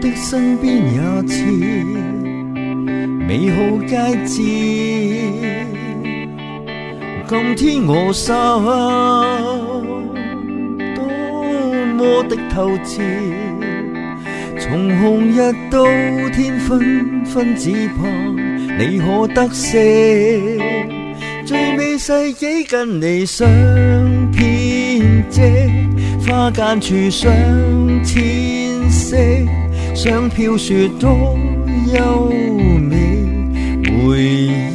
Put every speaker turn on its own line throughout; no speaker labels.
的身邊也似美好佳節。今天我心多麼的透徹，從紅日到天昏昏，只盼你可得悉。最美世紀跟你相編織，花間處相牽色，想飄雪多優美回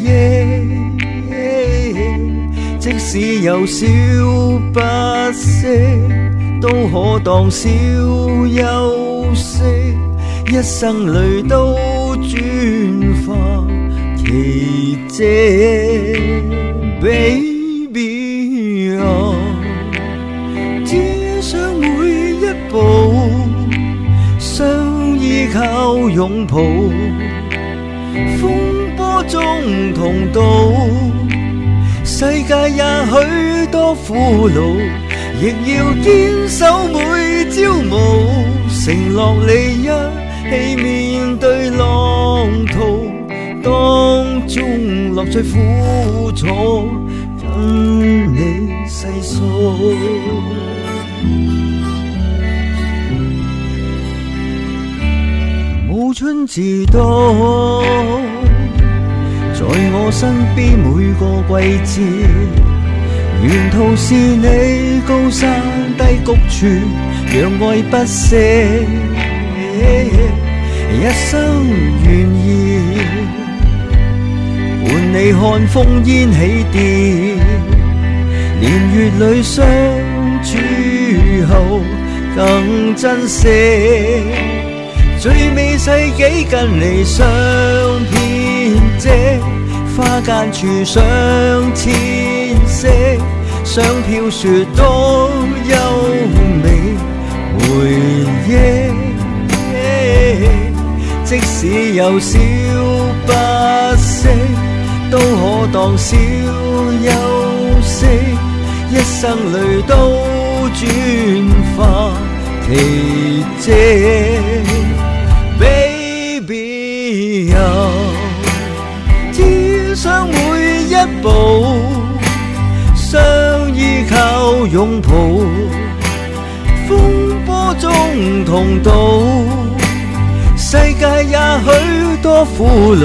憶。即使有小不適，都可當小休息，一生裏都轉化奇蹟。Baby 啊，只想每一步相依靠擁抱，風波中同渡，世界也許多苦惱，亦要堅守每朝暮，承諾你一起面對浪濤，當中樂趣苦楚跟你細數。暮春自到，在我身邊每個季節，沿途是你高山低谷處，讓愛不息，一生願意伴你看烽煙起跌，年月裏相處後更珍惜，最美世紀跟你相編織，花間處相牽色，想飄雪多優美回憶。即使有小不適，都可當小休息，一生裏都轉化奇蹟。Baby 啊，只想每一步相依靠擁抱，風波中同渡，世界也許多苦惱，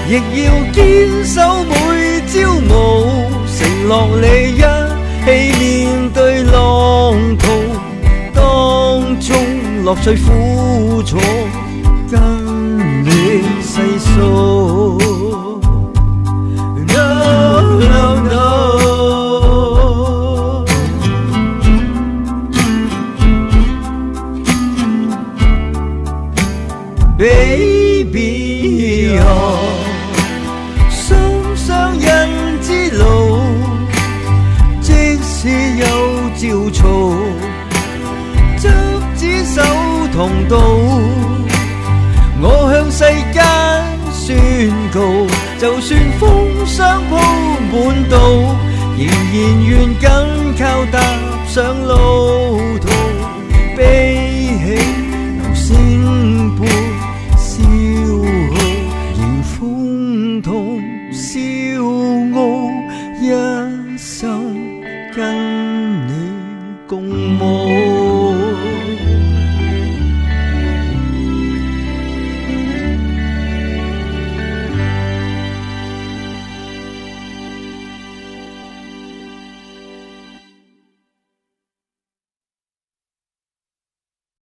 亦要堅守每朝暮，承諾你一起面對浪濤，當中樂趣苦楚跟你細數。Baby 啊，雙雙人之路，即使有焦躁，執子手同渡，我向世間宣告，就算風霜鋪滿道，仍然願緊靠踏上路途，悲喜流星般消耗，迎風痛消傲，一生跟